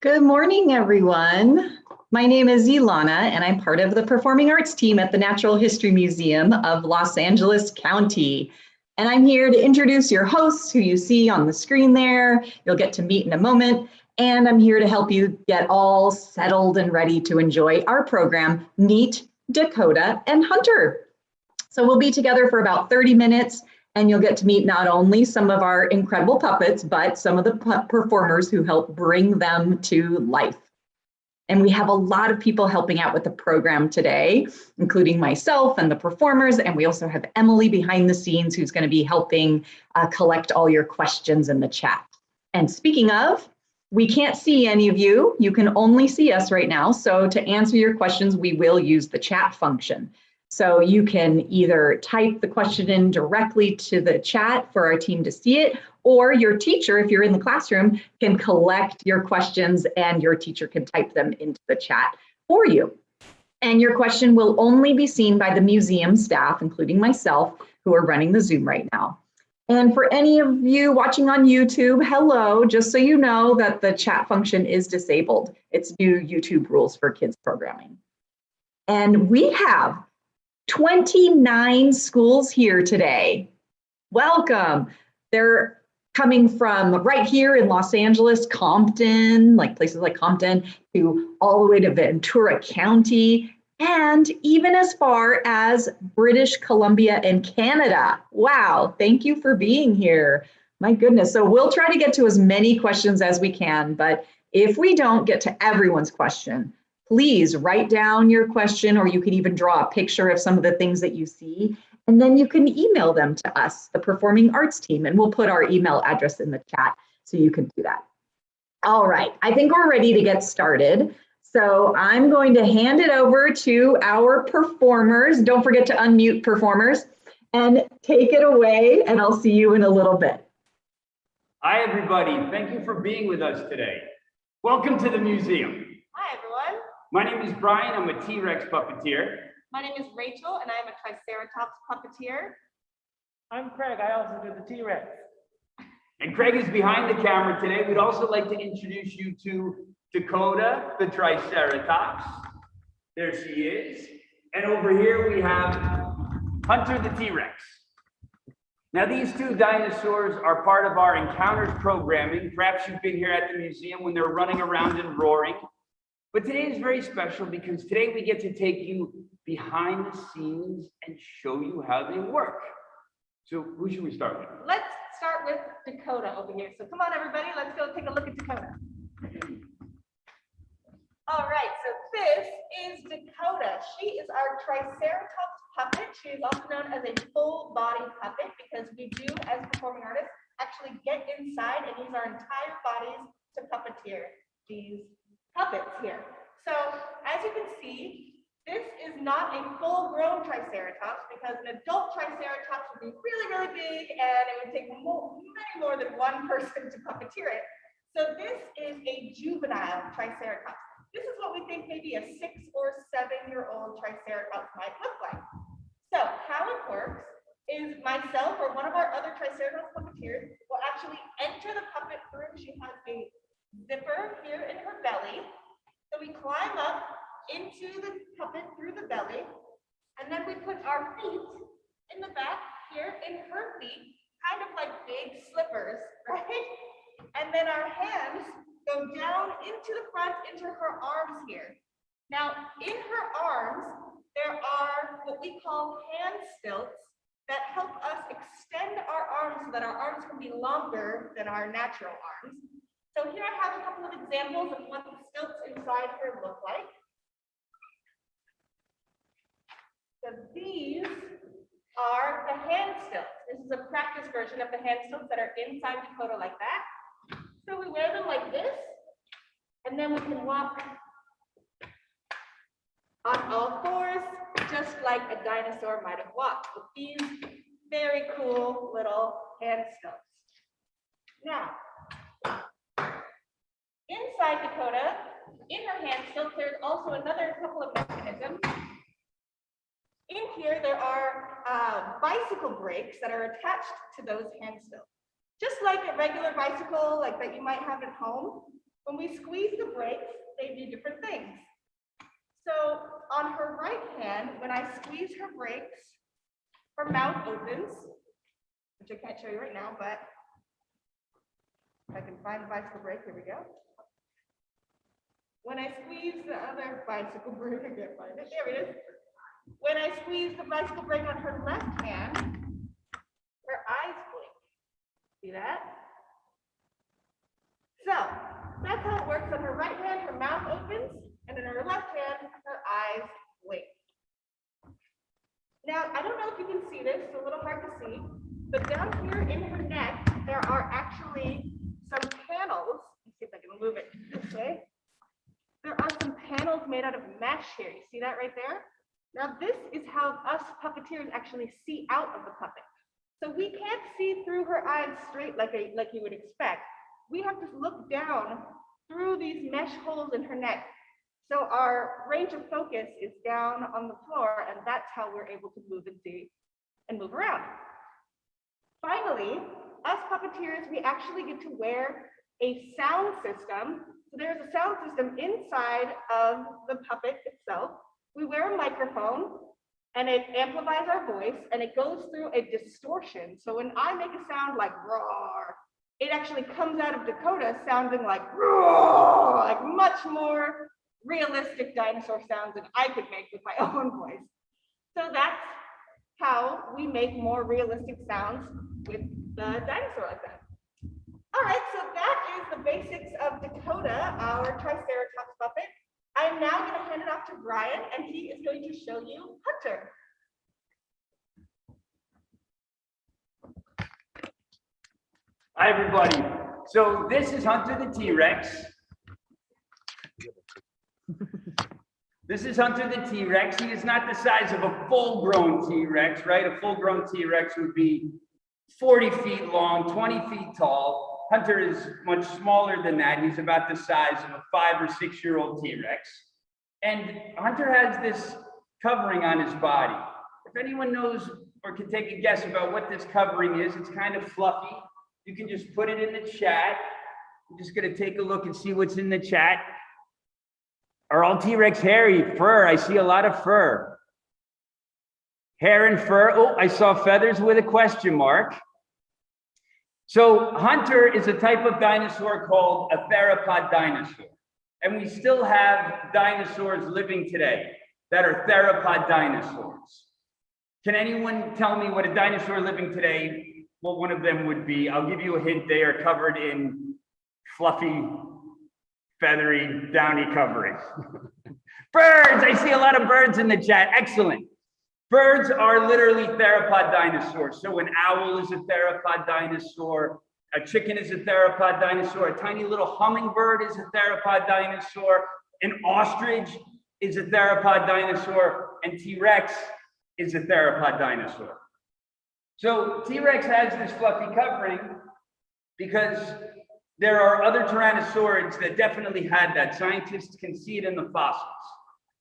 Good morning, everyone. My name is Ilana, and I'm part of the Performing Arts team at the Natural History Museum of Los Angeles County. And I'm here to introduce your hosts, who you see on the screen there. You'll get to meet in a moment. And I'm here to help you get all settled and ready to enjoy our program, Meet Dakota and Hunter. So we'll be together for about 30 minutes. And you'll get to meet not only some of our incredible puppets, but some of the performers who help bring them to life. And we have a lot of people helping out with the program today, including myself and the performers. And we also have Emily behind the scenes, who's going to be helping collect all your questions in the chat. And speaking of, we can't see any of you. You can only see us right now. So to answer your questions, we will use the chat function. So you can either type the question in directly to the chat for our team to see it, or your teacher, if you're in the classroom, can collect your questions and your teacher can type them into the chat for you. And your question will only be seen by the museum staff, including myself, who are running the Zoom right now. And for any of you watching on YouTube, hello, just so you know that the chat function is disabled. It's new YouTube rules for kids programming. And we have 29 schools here today. Welcome. They're coming from right here in Los Angeles, Compton, like places like Compton, to all the way to Ventura County, and even as far as British Columbia and Canada. Wow, thank you for being here. My goodness. So we'll try to get to as many questions as we can, but if we don't get to everyone's question, please write down your question, or you can even draw a picture of some of the things that you see, and then you can email them to us, the Performing Arts team, and we'll put our email address in the chat so you can do that. All right, I think we're ready to get started. So I'm going to hand it over to our performers. Don't forget to unmute, performers, and take it away, and I'll see you in a little bit. Hi, everybody. Thank you for being with us today. Welcome to the museum. Hi, everyone. My name is Brian. I'm a T-Rex puppeteer. My name is Rachel, and I am a Triceratops puppeteer. I'm Craig. I also do the T-Rex. And Craig is behind the camera today. We'd also like to introduce you to Dakota, the Triceratops. There she is. And over here we have Hunter the T-Rex. Now, these two dinosaurs are part of our Encounters programming. Perhaps you've been here at the museum when they're running around and roaring. But today is very special because today we get to take you behind the scenes and show you how they work. So who should we start with? Let's start with Dakota over here. So come on, everybody, let's go take a look at Dakota. All right, so this is Dakota. She is our Triceratops puppet. She is also known as a full body puppet because we do, as performing artists, actually get inside and use our entire bodies to puppeteer these puppets here. So as you can see, this is not a full-grown Triceratops because an adult Triceratops would be really, really big and it would take many more than one person to puppeteer it. So this is a juvenile Triceratops. This is what we think maybe a 6 or 7-year-old Triceratops might look like. So how it works is myself or one of our other Triceratops puppeteers will actually enter the puppet through. She has a zipper here in her belly. So we climb up into the puppet through the belly, and then we put our feet in the back here in her feet, kind of like big slippers, right? And then our hands go down into the front, into her arms here. Now, in her arms, there are what we call hand stilts that help us extend our arms so that our arms can be longer than our natural arms. So here I have a couple of examples of what the stilts inside her look like. So these are the hand stilts. This is a practice version of the hand stilts that are inside Dakota like that. So we wear them like this, and then we can walk on all fours, just like a dinosaur might have walked with these very cool little hand stilts. Now, inside Dakota, in her hand stilt, there's also another couple of mechanisms. In here, there are bicycle brakes that are attached to those hand stilts. Just like a regular bicycle like that you might have at home, When we squeeze the brakes, they do different things. So on her right hand, when I squeeze her brakes, her mouth opens, which I can't show you right now, but if I can find the bicycle brake, here we go. When I squeeze the other bicycle brake, I can't find it, there it is. When I squeeze the bicycle brake on her left hand, her eyes blink. See that? So that's how it works. On her right hand, her mouth opens, and in her left hand, her eyes blink. Now, I don't know if you can see this, it's a little hard to see, but down here in her neck, there are actually some panels. Let's see if I can move it this way. There are some panels made out of mesh here. You see that right there? Now, this is how us puppeteers actually see out of the puppet. So we can't see through her eyes straight like you would expect. We have to look down through these mesh holes in her neck. So our range of focus is down on the floor, and that's how we're able to move and see and move around. Finally, us puppeteers, we actually get to wear a sound system. So there's a sound system inside of the puppet itself. We wear a microphone, and it amplifies our voice, and it goes through a distortion. So when I make a sound like roar, it actually comes out of Dakota sounding like roar, like much more realistic dinosaur sounds than I could make with my own voice. So that's how we make more realistic sounds with the dinosaur like that. All right, so that is the basics of Dakota, our Triceratops puppet. I'm now going to hand it off to Brian, and he is going to show you Hunter. Hi, everybody. So this is Hunter the T-Rex. This is Hunter the T-Rex. He is not the size of a full-grown T-Rex, right? A full-grown T-Rex would be 40 feet long, 20 feet tall. Hunter is much smaller than that. He's about the size of a 5 or 6-year-old T-Rex. And Hunter has this covering on his body. If anyone knows or can take a guess about what this covering is, it's kind of fluffy. You can just put it in the chat. I'm just gonna take a look and see what's in the chat. Are all T-Rex hairy? Fur, I see a lot of fur. Hair and fur, oh, I saw feathers with a question mark. So Hunter is a type of dinosaur called a theropod dinosaur. And we still have dinosaurs living today that are theropod dinosaurs. Can anyone tell me what a dinosaur living today, what one of them would be? I'll give you a hint. They are covered in fluffy, feathery, downy covering. Birds, I see a lot of birds in the chat. Excellent. Birds are literally theropod dinosaurs. So an owl is a theropod dinosaur. A chicken is a theropod dinosaur. A tiny little hummingbird is a theropod dinosaur. An ostrich is a theropod dinosaur. And T-Rex is a theropod dinosaur. So T-Rex has this fluffy covering because there are other tyrannosaurids that definitely had that. Scientists can see it in the fossils,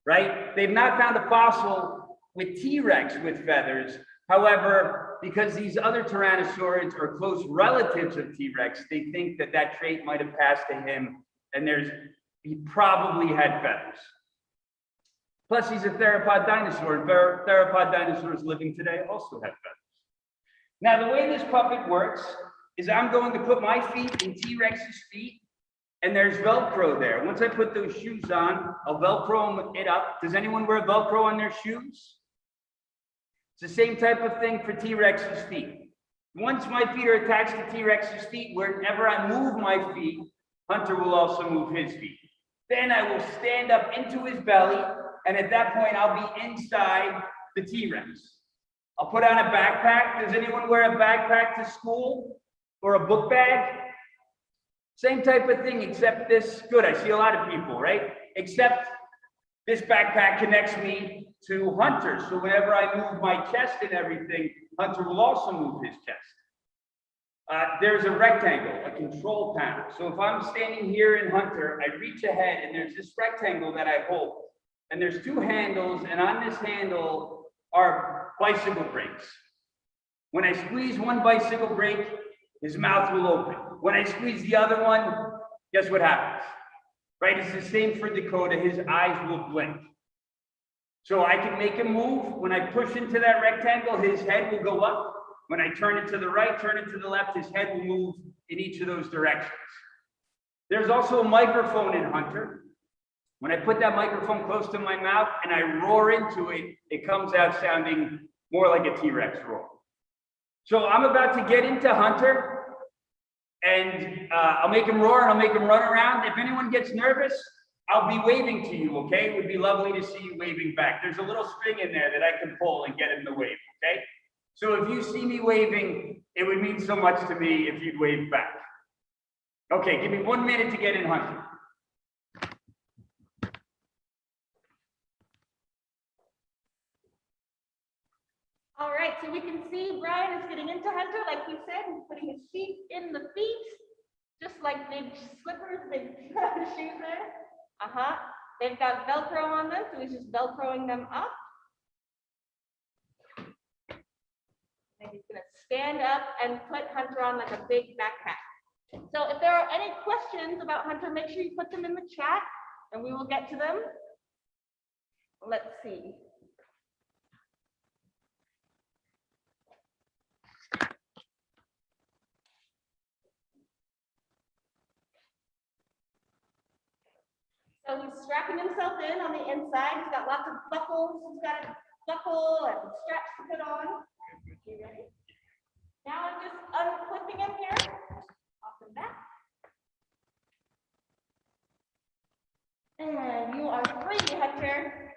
right? They've not found a fossil with T-Rex with feathers. However, because these other tyrannosaurids are close relatives of T-Rex, they think that that trait might have passed to him, and he probably had feathers. Plus, he's a theropod dinosaur, and theropod dinosaurs living today also have feathers. Now, the way this puppet works is I'm going to put my feet in T-Rex's feet, and there's Velcro there. Once I put those shoes on, I'll Velcro it up. Does anyone wear Velcro on their shoes? It's the same type of thing for T-Rex's feet. Once my feet are attached to T-Rex's feet, wherever I move my feet, Hunter will also move his feet. Then I will stand up into his belly, and at that point, I'll be inside the T-Rex. I'll put on a backpack. Does anyone wear a backpack to school or a book bag? Same type of thing, except this, good, I see a lot of people, right? Except this backpack connects me to Hunter. So whenever I move my chest and everything, Hunter will also move his chest. There's a rectangle, a control panel. So if I'm standing here in Hunter, I reach ahead and there's this rectangle that I hold. And there's 2 handles, and on this handle are bicycle brakes. When I squeeze one bicycle brake, his mouth will open. When I squeeze the other one, guess what happens? Right? It's the same for Dakota. His eyes will blink. So I can make him move. When I push into that rectangle, his head will go up. When I turn it to the right, turn it to the left, his head will move in each of those directions. There's also a microphone in Hunter. When I put that microphone close to my mouth and I roar into it, it comes out sounding more like a T-Rex roar. So I'm about to get into Hunter, and I'll make him roar and I'll make him run around. If anyone gets nervous, I'll be waving to you, okay? It would be lovely to see you waving back. There's a little string in there that I can pull and get him to wave, okay? So if you see me waving, it would mean so much to me if you'd wave back. Okay, give me 1 minute to get in Hunter. All right, so we can see Brian is getting into Hunter, like we said, and putting his feet in the feet, just like big slippers, big shoes there. They've got Velcro on them, so he's just Velcroing them up. And he's gonna stand up and put Hunter on like a big backpack. So if there are any questions about Hunter, make sure you put them in the chat and we will get to them. Let's see. So he's strapping himself in on the inside. He's got lots of buckles. He's got a buckle and straps to put on. You ready? Now I'm just unclipping him here off the back. And you are free, Hunter.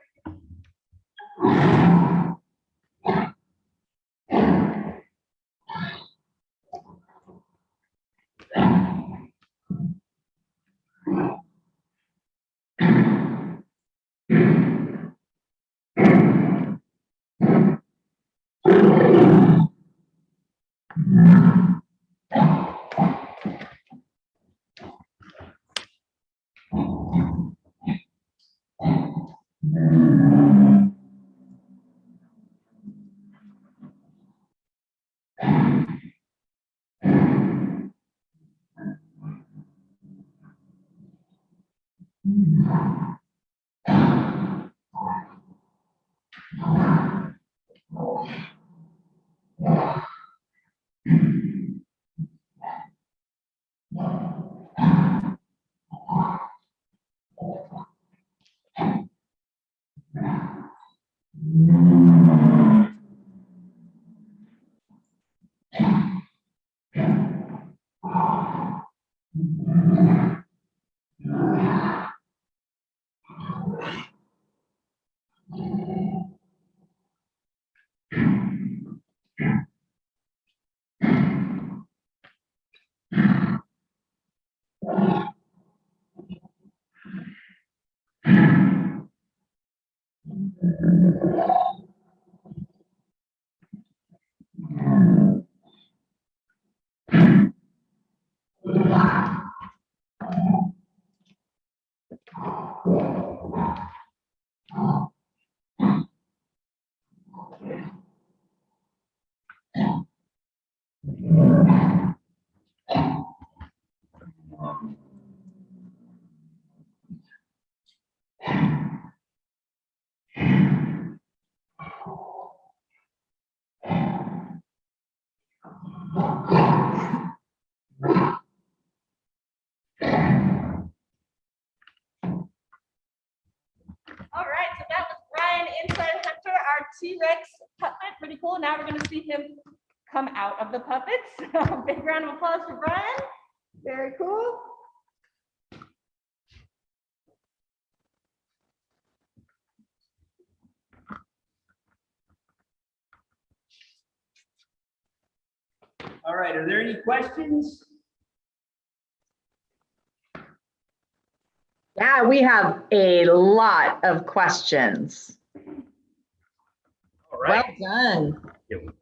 T-Rex puppet, pretty cool. Now we're going to see him come out of the puppets. Big round of applause for Brian. Very cool. All right, are there any questions? Yeah, we have a lot of questions. All right. Well done.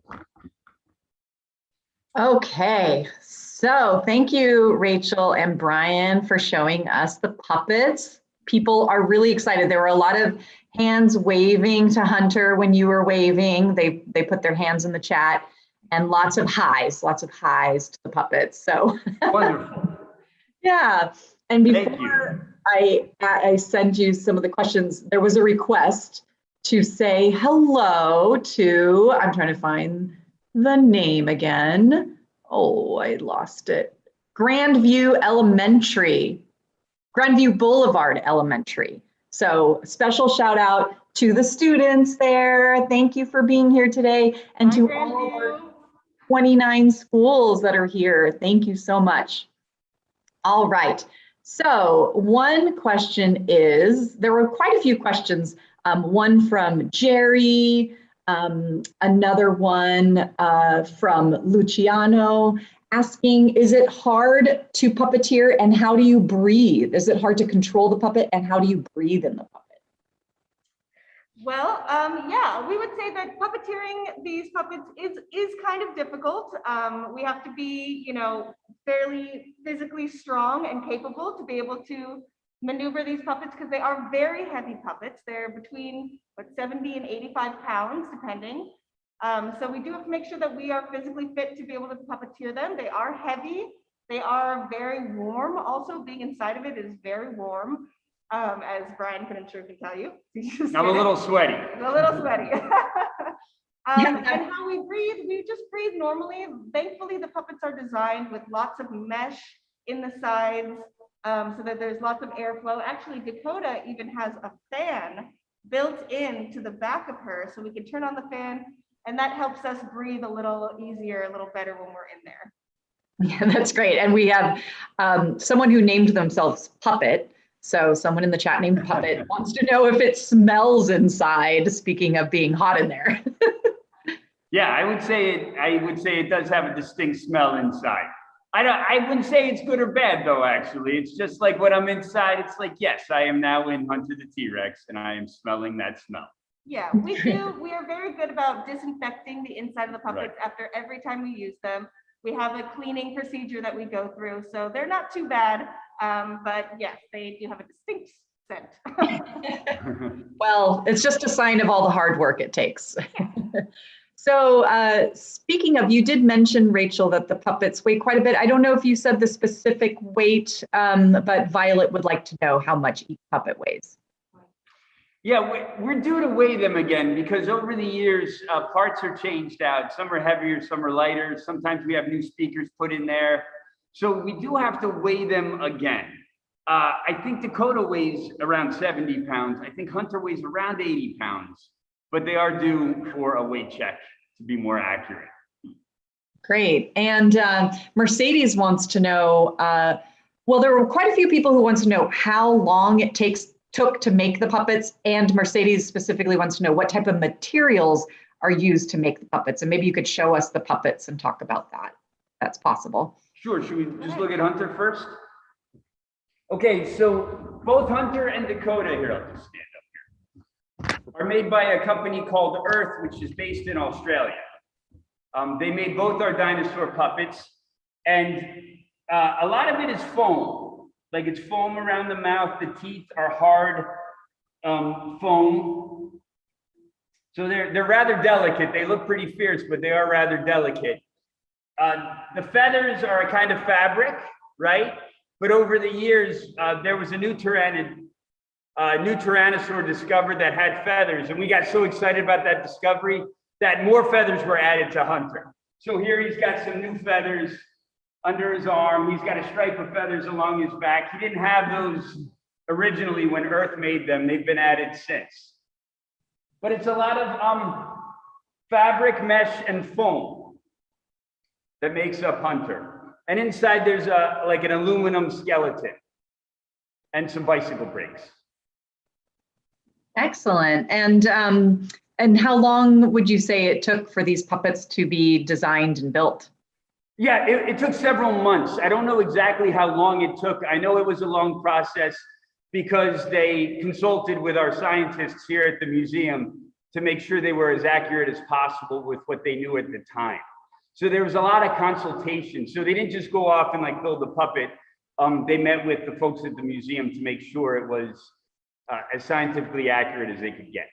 Okay, so thank you, Rachel and Brian, for showing us the puppets. People are really excited. There were a lot of hands waving to Hunter when you were waving. They put their hands in the chat, and lots of highs to the puppets. So Wonderful. yeah. And Thank before I send you some of the questions, there was a request to say hello to, I'm trying to find the name again. Oh, I lost it. Grandview Boulevard Elementary. So special shout out to the students there. Thank you for being here today, and to all of our 29 schools that are here. Thank you so much. All right. So one question is, there were quite a few questions. One from Jerry, another one from Luciano, asking, is it hard to puppeteer and how do you breathe? Is it hard to control the puppet and how do you breathe in the puppet? Well, yeah, we would say that puppeteering these puppets is kind of difficult. We have to be, fairly physically strong and capable to be able to maneuver these puppets because they are very heavy puppets. They're between 70 and 85 pounds, depending. So we do have to make sure that we are physically fit to be able to puppeteer them. They are heavy. They are very warm. Also, being inside of it is very warm. As Brian can tell you. I'm a little sweaty. A little sweaty. And how we breathe, we just breathe normally. Thankfully, the puppets are designed with lots of mesh in the sides so that there's lots of airflow. Actually, Dakota even has a fan built into the back of her, so we can turn on the fan, and that helps us breathe a little easier, a little better when we're in there. Yeah, that's great. And we have someone who named themselves Puppet. So someone in the chat named Puppet wants to know if it smells inside, speaking of being hot in there. Yeah, I would say it does have a distinct smell inside. I wouldn't say it's good or bad though, actually. It's just like when I'm inside, it's like, yes, I am now in Hunter the T-Rex and I am smelling that smell. Yeah, we are very good about disinfecting the inside of the puppets after every time we use them. We have a cleaning procedure that we go through, so they're not too bad. But yes, they do have a distinct scent. Well, it's just a sign of all the hard work it takes. So speaking of, you did mention, Rachel, that the puppets weigh quite a bit. I don't know if you said the specific weight, but Violet would like to know how much each puppet weighs. Yeah, we're due to weigh them again because over the years, parts are changed out. Some are heavier, some are lighter. Sometimes we have new speakers put in there. So we do have to weigh them again. I think Dakota weighs around 70 pounds. I think Hunter weighs around 80 pounds, but they are due for a weight check to be more accurate. Great. And Mercedes wants to know, well, there were quite a few people who want to know how long it took to make the puppets, and Mercedes specifically wants to know what type of materials are used to make the puppets. And maybe you could show us the puppets and talk about that. That's possible. Sure, should we just look at Hunter first? Okay, so both Hunter and Dakota, here, I'll just stand up here, are made by a company called Earth, which is based in Australia. They made both our dinosaur puppets, and a lot of it is foam. Like it's foam around the mouth, the teeth are hard foam. So they're rather delicate. They look pretty fierce, but they are rather delicate. The feathers are a kind of fabric, right? But over the years, there was a new Tyrannosaur discovered that had feathers. And we got so excited about that discovery that more feathers were added to Hunter. So here he's got some new feathers under his arm. He's got a stripe of feathers along his back. He didn't have those originally when Earth made them. They've been added since. But it's a lot of fabric, mesh, and foam that makes up Hunter. And inside there's like an aluminum skeleton and some bicycle brakes. Excellent. And how long would you say it took for these puppets to be designed and built? Yeah, it took several months. I don't know exactly how long it took. I know it was a long process because they consulted with our scientists here at the museum to make sure they were as accurate as possible with what they knew at the time. So there was a lot of consultation. So they didn't just go off and like build a puppet. They met with the folks at the museum to make sure it was as scientifically accurate as they could get.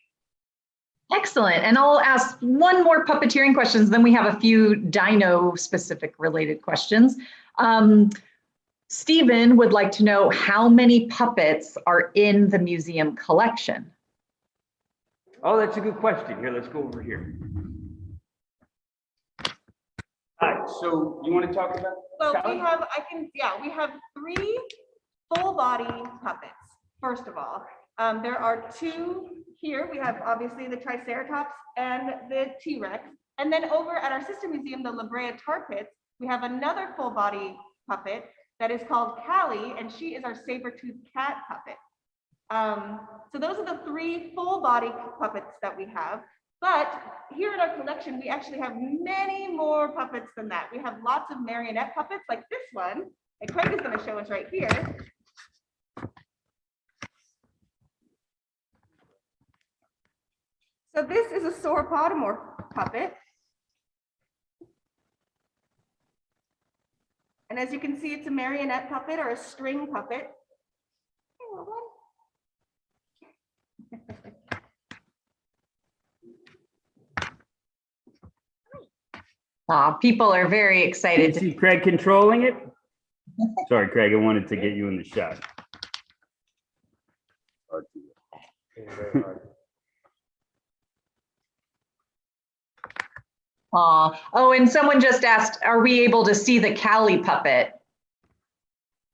Excellent. And I'll ask one more puppeteering questions, then we have a few dino specific related questions. Stephen would like to know how many puppets are in the museum collection. Oh, that's a good question. Here, let's go over here. So you want to talk about? So Callie? we have 3 full body puppets. First of all, there are 2 here. We have obviously the Triceratops and the T-Rex. And then over at our sister museum, the La Brea Tar Pits, we have another full body puppet that is called Callie, and she is our saber-toothed cat puppet. So those are the 3 full body puppets that we have. But here in our collection, we actually have many more puppets than that. We have lots of marionette puppets like this one, and Craig is going to show us right here. So this is a sauropodomorph puppet. And as you can see, it's a marionette puppet or a string puppet. Hey, little one. People are very excited. See Craig controlling it? Sorry, Craig, I wanted to get you in the shot. Oh, and someone just asked, are we able to see the Callie puppet?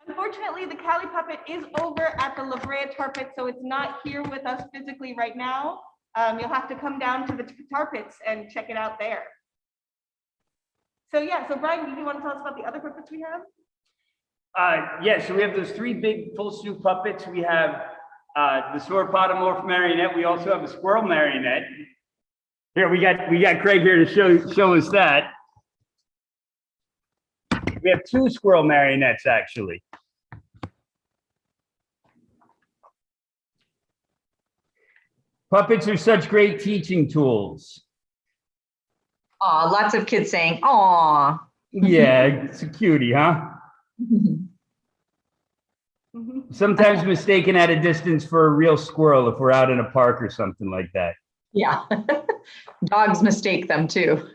Unfortunately, the Callie puppet is over at the La Brea Tar Pit, so it's not here with us physically right now. You'll have to come down to the tar pits and check it out there. So yeah, so Brian, do you want to tell us about the other puppets we have? Yeah, so we have those 3 big full suit puppets. We have the sauropodomorph marionette. We also have a squirrel marionette. Here, we got Craig here to show us that. We have 2 squirrel marionettes, actually. Puppets are such great teaching tools. Lots of kids saying, aw. Yeah, it's a cutie, huh? Sometimes mistaken at a distance for a real squirrel if we're out in a park or something like that. Yeah, dogs mistake them too.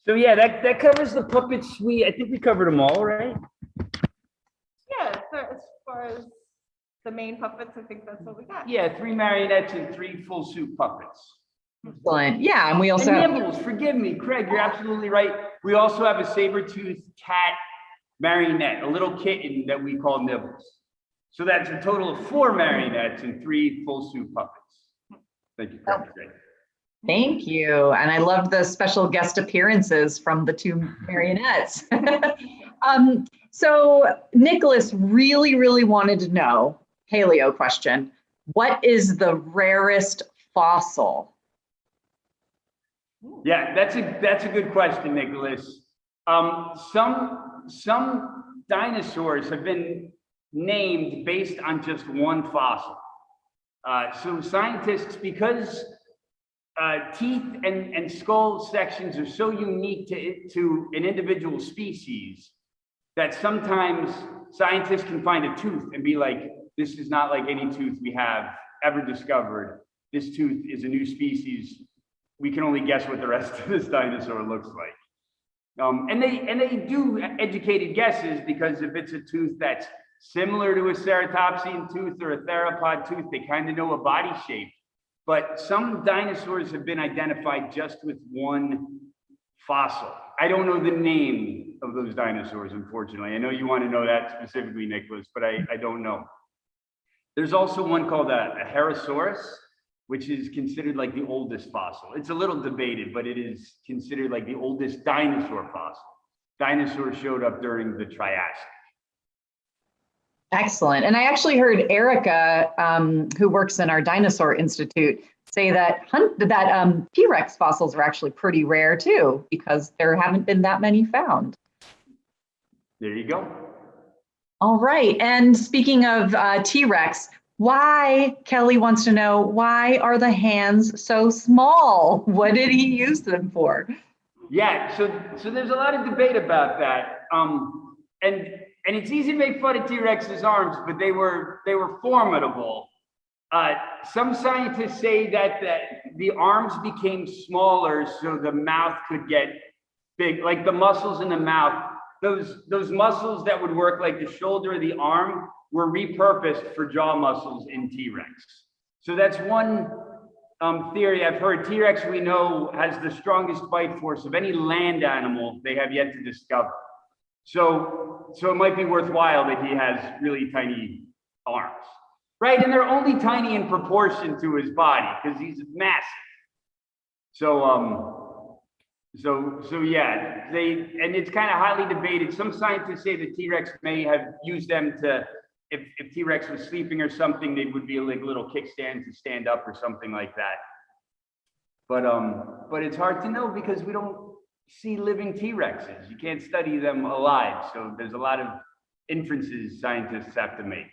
So yeah, that covers the puppet suite. I think we covered them all, right? Yeah, so as far as the main puppets, I think that's what we got. Yeah, 3 marionettes and 3 full suit puppets. Excellent. Yeah, and we also and have nibbles, forgive me, Craig, you're absolutely right. We also have a saber-toothed cat marionette, a little kitten that we call Nibbles. So that's a total of 4 marionettes and 3 full suit puppets. Thank you, Craig. Great. Thank you. And I loved the special guest appearances from the 2 marionettes. So Nicholas really wanted to know, paleo question, what is the rarest fossil? Yeah, that's a good question, Nicholas. Some dinosaurs have been named based on just one fossil. So scientists, because teeth and skull sections are so unique to an individual species, that sometimes scientists can find a tooth and be like, this is not like any tooth we have ever discovered. This tooth is a new species. We can only guess what the rest of this dinosaur looks like. And they do educated guesses, because if it's a tooth that's similar to a ceratopsian tooth or a theropod tooth, they kind of know a body shape. But some dinosaurs have been identified just with one fossil. I don't know the name of those dinosaurs, unfortunately. I know you want to know that specifically, Nicholas, but I don't know. There's also one called a Herosaurus, which is considered like the oldest fossil. It's a little debated, but it is considered like the oldest dinosaur fossil. Dinosaurs showed up during the Triassic. Excellent. And I actually heard Erica, who works in our Dinosaur Institute, say that T-Rex fossils are actually pretty rare too, because there haven't been that many found. There you go. All right. And speaking of T-Rex, Kelly wants to know, why are the hands so small? What did he use them for? Yeah, so there's a lot of debate about that. And it's easy to make fun of T-Rex's arms, but they were formidable. Some scientists say that the arms became smaller so the mouth could get big, like the muscles in the mouth those muscles that would work like the shoulder or the arm were repurposed for jaw muscles in T-Rex. So that's one theory I've heard. T-Rex, we know, has the strongest bite force of any land animal they have yet to discover. So it might be worthwhile that he has really tiny arms, right? And they're only tiny in proportion to his body because he's massive. So yeah, and it's kind of highly debated. Some scientists say the T-Rex may have used them to, if T-Rex was sleeping or something, they would be like little kickstands to stand up or something like that. But it's hard to know because we don't see living T-Rexes. You can't study them alive. So there's a lot of inferences scientists have to make.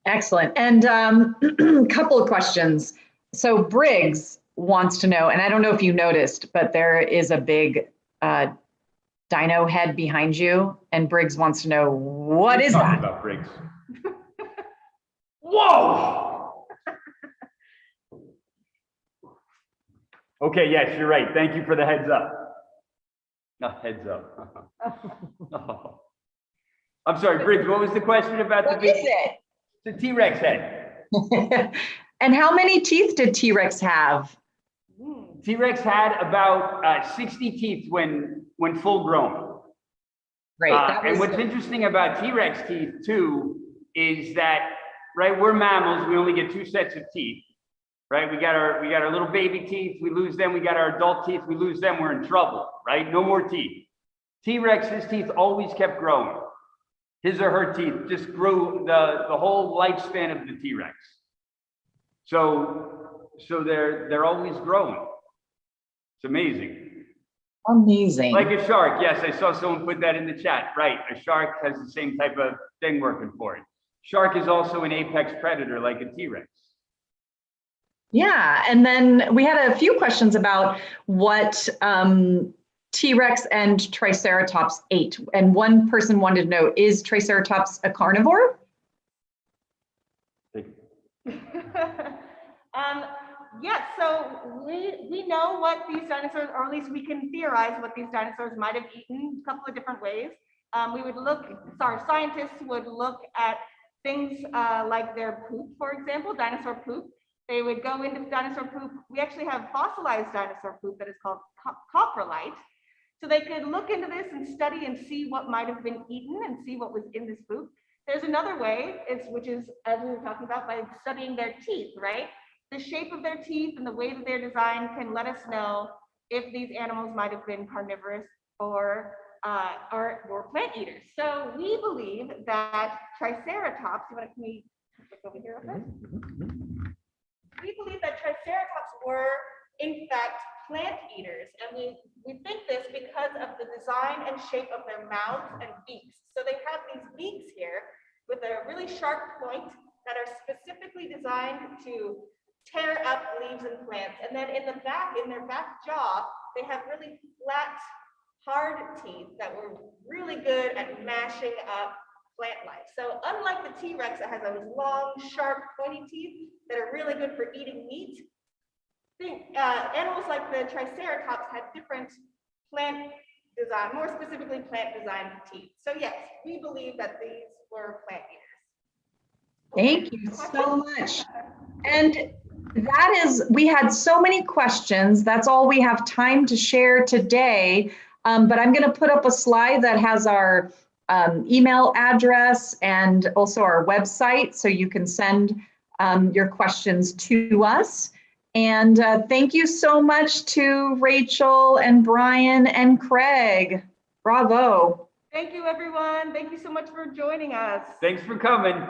Excellent. And a couple of questions. So Briggs wants to know, and I don't know if you noticed, but there is a big dino head behind you, and Briggs wants to know, what is that? About Briggs. Whoa! Okay, yes, you're right. Thank you for the heads up. No, heads up. Oh. I'm sorry, Briggs, what was the question about What the big? is it? The T-Rex head. And how many teeth did T-Rex have? T-Rex had about 60 teeth when full grown. Great. And what's interesting about T-Rex teeth too is that, right, we're mammals, we only get 2 sets of teeth, right? We got our little baby teeth, we lose them. We got our adult teeth, we lose them, we're in trouble, right? No more teeth. T-Rex, his teeth always kept growing. His or her teeth just grew the whole lifespan of the T-Rex. So they're always growing. It's amazing. Amazing. Like a shark. Yes, I saw someone put that in the chat. Right, a shark has the same type of thing working for it. Shark is also an apex predator like a T-Rex. Yeah, and then we had a few questions about what T-Rex and Triceratops ate. And one person wanted to know, is Triceratops a carnivore? Yes, so we know what these dinosaurs, or at least we can theorize what these dinosaurs might have eaten a couple of different ways. Scientists would look at things like their poop, for example, dinosaur poop. They would go into dinosaur poop. We actually have fossilized dinosaur poop that is called coprolite. So they could look into this and study and see what might have been eaten and see what was in this poop. There's another way, which is, as we were talking about, by studying their teeth, right? The shape of their teeth and the way that they're designed can let us know if these animals might have been carnivorous or plant eaters. So we believe that Triceratops, can we look over here real quick? We believe that Triceratops were, in fact, plant eaters. And we think this because of the design and shape of their mouths and beaks. So they have these beaks here with a really sharp point that are specifically designed to tear up leaves and plants. And then in their back jaw, they have really flat, hard teeth that were really good at mashing up plant life. So unlike the T-Rex that has those long, sharp, pointy teeth that are really good for eating meat, animals like the Triceratops had different plant design, more specifically plant designed teeth. So yes, we believe that these were plant eaters. Thank you so much. And we had so many questions. That's all we have time to share today. But I'm going to put up a slide that has our email address and also our website, so you can send your questions to us. And thank you so much to Rachel and Brian and Craig. Bravo. Thank you, everyone. Thank you so much for joining us. Thanks for coming.